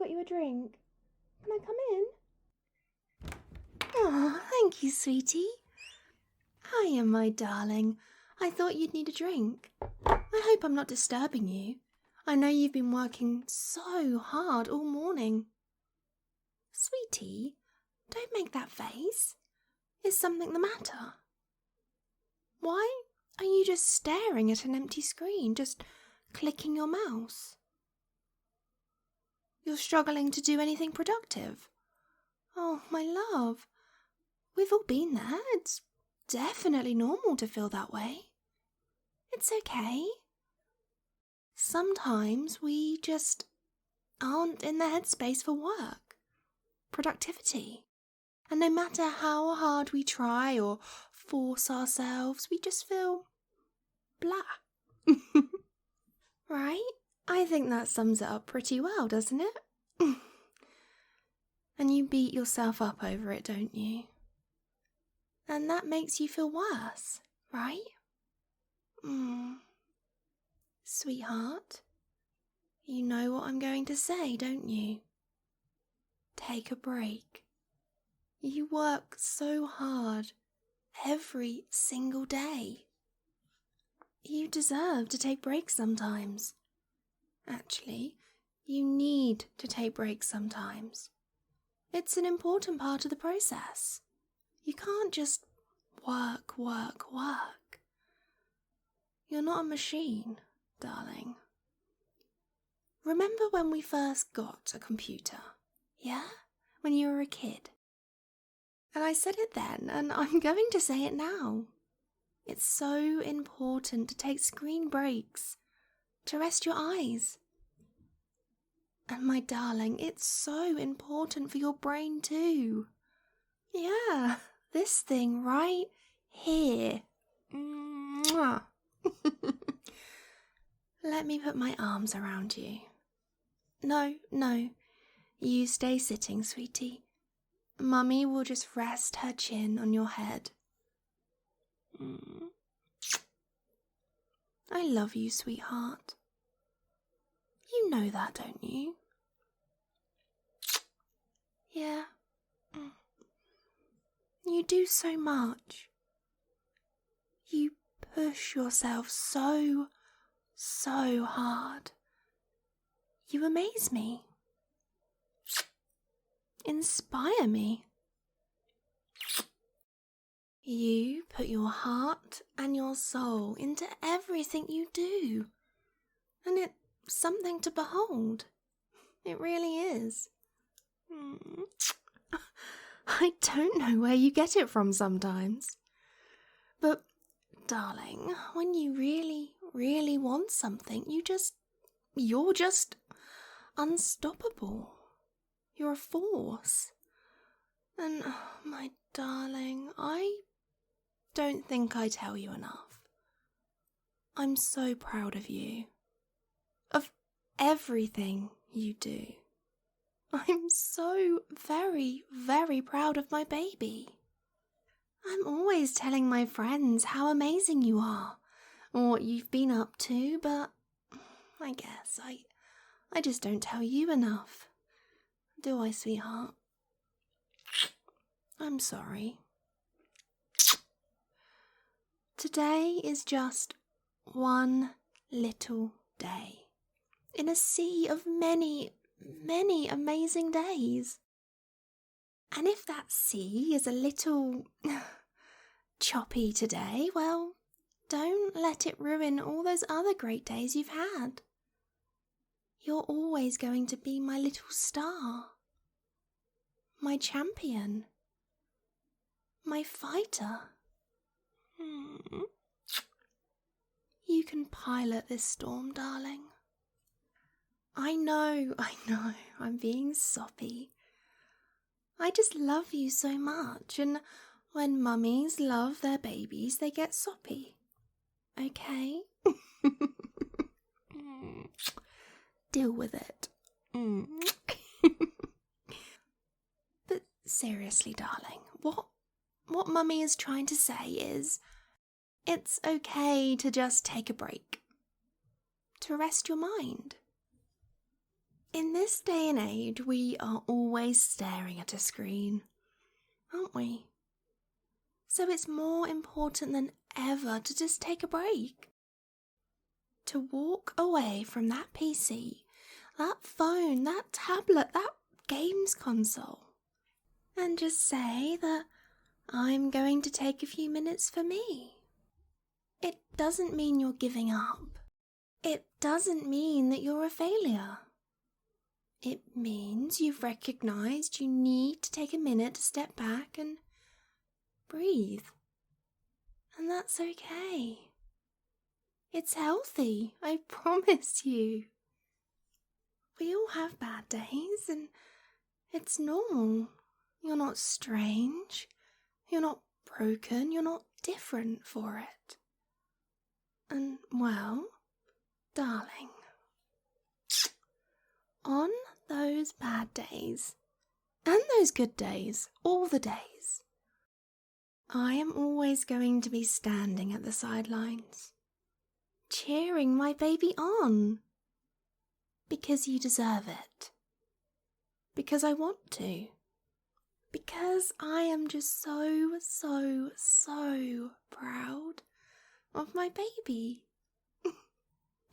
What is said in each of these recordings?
got you a drink. Can I come in? Oh, thank you, sweetie. Hiya, my darling. I thought you'd need a drink. I hope I'm not disturbing you. I know you've been working so hard all morning. Sweetie, don't make that face. Is something the matter? Why are you just staring at an empty screen, just clicking your mouse? You're struggling to do anything productive? Oh, my love, we've all been there. It's definitely normal to feel that way. It's okay. Sometimes we just aren't in the headspace for work, productivity. And no matter how hard we try or force ourselves, we just feel blah. Right? I think that sums it up pretty well, doesn't it? And you beat yourself up over it, don't you? And that makes you feel worse, right? Sweetheart, you know what I'm going to say, don't you? Take a break. You work so hard every single day. You deserve to take breaks sometimes. Actually, you need to take breaks sometimes. It's an important part of the process. You can't just work. You're not a machine, darling. Remember when we first got a computer? Yeah? When you were a kid? And I said it then, and I'm going to say it now. It's so important to take screen breaks, to rest your eyes. And my darling, it's so important for your brain too. Yeah, this thing right here. Mwah. Let me put my arms around you. No, you stay sitting, sweetie. Mummy will just rest her chin on your head. I love you, sweetheart. You know that, don't you? Yeah. You do so much. You push yourself so hard. You amaze me. Inspire me. You put your heart and your soul into everything you do. And it's something to behold. It really is. I don't know where you get it from sometimes. But, darling, when you really want something, you're just unstoppable. You're a force. And, my darling, I don't think I tell you enough. I'm so proud of you. Of everything you do. I'm so very proud of my baby. I'm always telling my friends how amazing you are, or what you've been up to, but I guess I just don't tell you enough. Do I, sweetheart? I'm sorry. Today is just one little day in a sea of many amazing days. And if that sea is a little choppy today, well, don't let it ruin all those other great days you've had. You're always going to be my little star, my champion, my fighter. You can pilot this storm, darling. I know, I'm being soppy. I just love you so much, and when mummies love their babies, they get soppy. Okay? Deal with it. But seriously, darling, what mummy is trying to say is, it's okay to just take a break. To rest your mind. In this day and age, we are always staring at a screen, aren't we? So it's more important than ever to just take a break. To walk away from that PC, that phone, that tablet, that games console, and just say that I'm going to take a few minutes for me. It doesn't mean you're giving up. It doesn't mean that you're a failure. It means you've recognized you need to take a minute to step back and breathe. And that's okay. It's healthy, I promise you. We all have bad days, and it's normal. You're not strange. You're not broken. You're not different for it. And, well, darling, on those bad days, and those good days, all the days, I am always going to be standing at the sidelines, cheering my baby on. Because you deserve it. Because I want to. Because I am just so proud of my baby.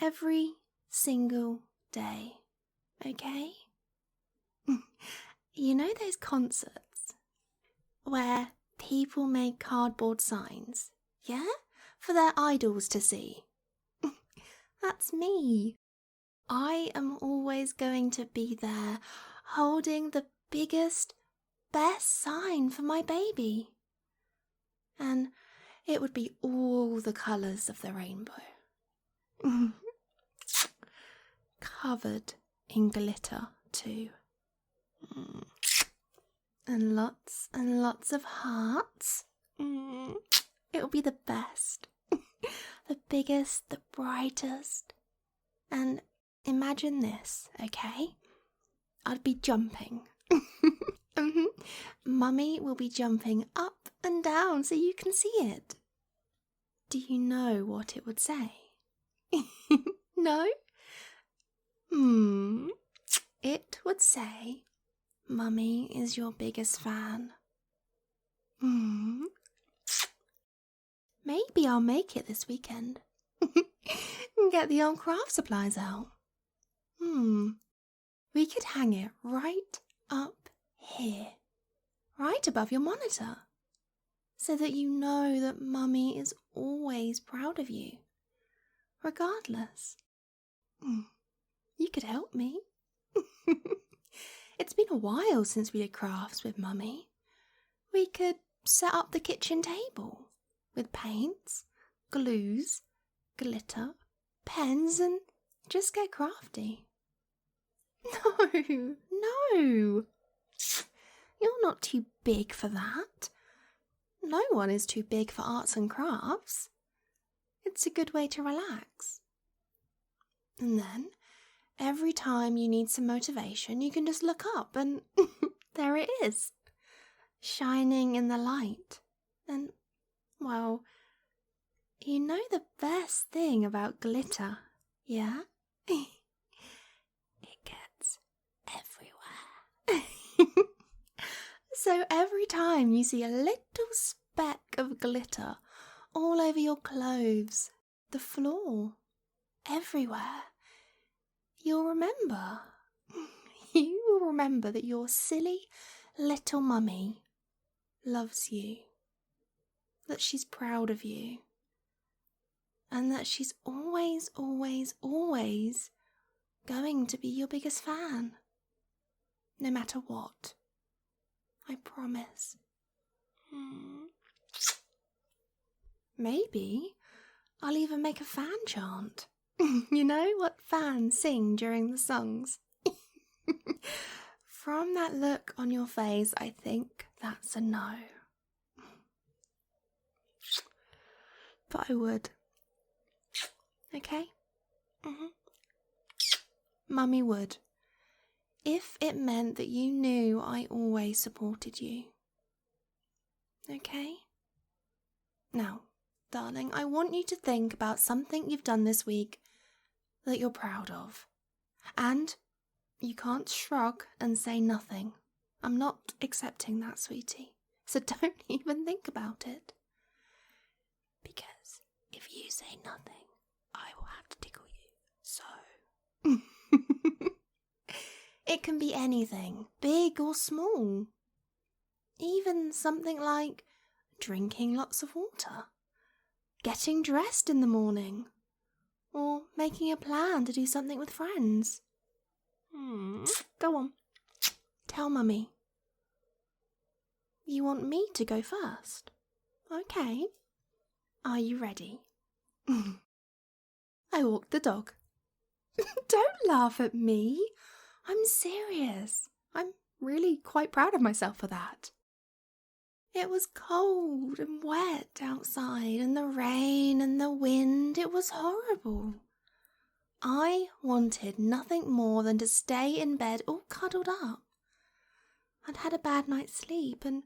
Every single day, okay? You know those concerts where people make cardboard signs, yeah? For their idols to see. That's me. I am always going to be there holding the biggest, best sign for my baby. And it would be all the colours of the rainbow. Covered in glitter too. And lots of hearts. It will be the best. The biggest, the brightest. And imagine this, okay? I'd be jumping. Mummy will be jumping up and down so you can see it. Do you know what it would say? No? It would say, Mummy is your biggest fan. Maybe I'll make it this weekend. Get the old craft supplies out. We could hang it right up here, right above your monitor, so that you know that Mummy is always proud of you, regardless. You could help me. It's been a while since we did crafts with Mummy. We could set up the kitchen table with paints, glues, glitter, pens, and just get crafty. No. You're not too big for that. No one is too big for arts and crafts. It's a good way to relax. And then, every time you need some motivation, you can just look up and there it is, shining in the light. And, well, you know the best thing about glitter, yeah? It gets everywhere. So every time you see a little speck of glitter all over your clothes, the floor, everywhere, you'll remember. You will remember that your silly little mummy loves you, that she's proud of you, and that she's always going to be your biggest fan, no matter what. I promise. Maybe I'll even make a fan chant. You know what fans sing during the songs? From that look on your face, I think that's a no. But I would. Okay? Mummy would. If it meant that you knew I always supported you. Okay? Now, darling, I want you to think about something you've done this week that you're proud of. And you can't shrug and say nothing. I'm not accepting that, sweetie. So don't even think about it. Because if you say nothing, I will have to tickle you. So... It can be anything, big or small. Even something like drinking lots of water, getting dressed in the morning, or making a plan to do something with friends. Go on, tell Mummy. You want me to go first? Okay. Are you ready? I walked the dog. Don't laugh at me. I'm serious. I'm really quite proud of myself for that. It was cold and wet outside, and the rain and the wind, it was horrible. I wanted nothing more than to stay in bed all cuddled up. I'd had a bad night's sleep, and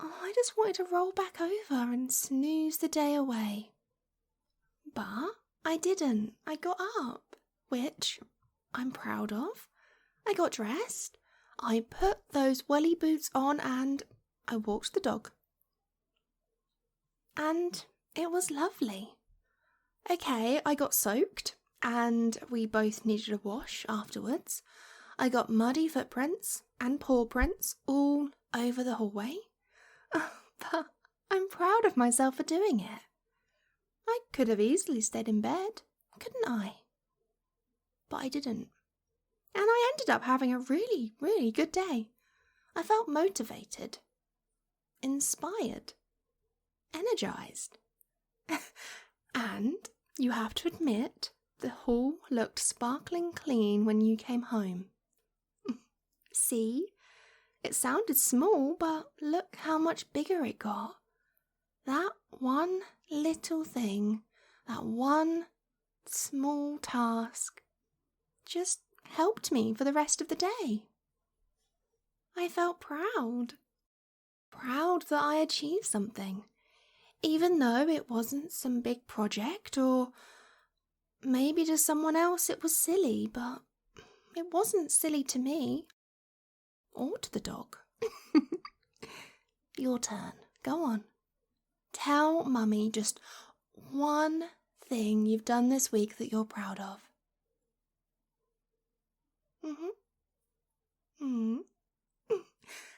I just wanted to roll back over and snooze the day away. But I didn't. I got up, which I'm proud of. I got dressed, I put those welly boots on, and I walked the dog. And it was lovely. Okay, I got soaked, and we both needed a wash afterwards. I got muddy footprints and paw prints all over the hallway. But I'm proud of myself for doing it. I could have easily stayed in bed, couldn't I? But I didn't. And I ended up having a really, really good day. I felt motivated, inspired, energized. And you have to admit, the hall looked sparkling clean when you came home. See? It sounded small, but look how much bigger it got. That one little thing, that one small task, just helped me for the rest of the day. I felt proud. Proud that I achieved something, even though it wasn't some big project, or maybe to someone else it was silly, but it wasn't silly to me. Or to the dog. Your turn. Go on. Tell Mummy just one thing you've done this week that you're proud of.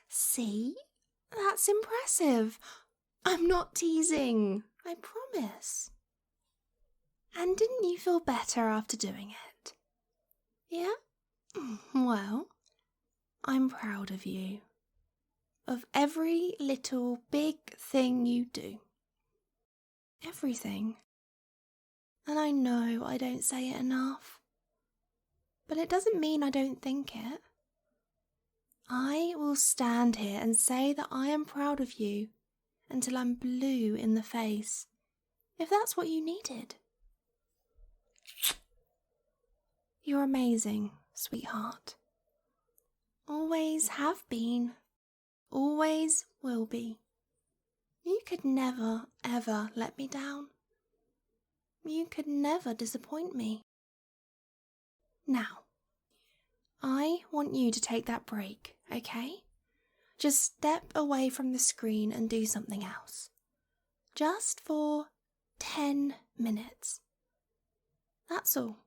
See? That's impressive. I'm not teasing. I promise. And didn't you feel better after doing it? Yeah? Well, I'm proud of you. Of every little big thing you do. Everything. And I know I don't say it enough. But it doesn't mean I don't think it. I will stand here and say that I am proud of you until I'm blue in the face, if that's what you needed. You're amazing, sweetheart. Always have been, always will be. You could never, ever let me down. You could never disappoint me. Now, I want you to take that break, okay? Just step away from the screen and do something else. Just for 10 minutes. That's all.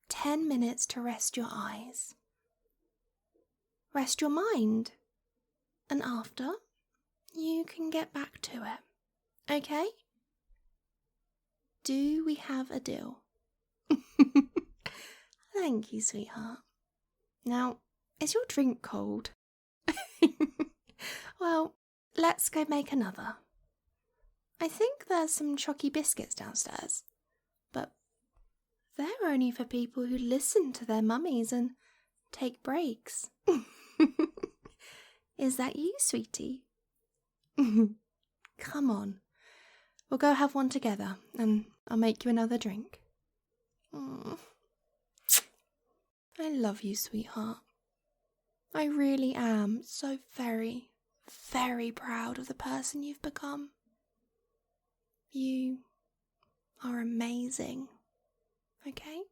10 minutes to rest your eyes. Rest your mind. And after, you can get back to it, okay? Do we have a deal? Thank you, sweetheart. Now, is your drink cold? Well, let's go make another. I think there's some chalky biscuits downstairs, but they're only for people who listen to their mummies and take breaks. Is that you, sweetie? Come on. We'll go have one together, and I'll make you another drink. I love you, sweetheart. I really am so very, very proud of the person you've become. You are amazing, okay?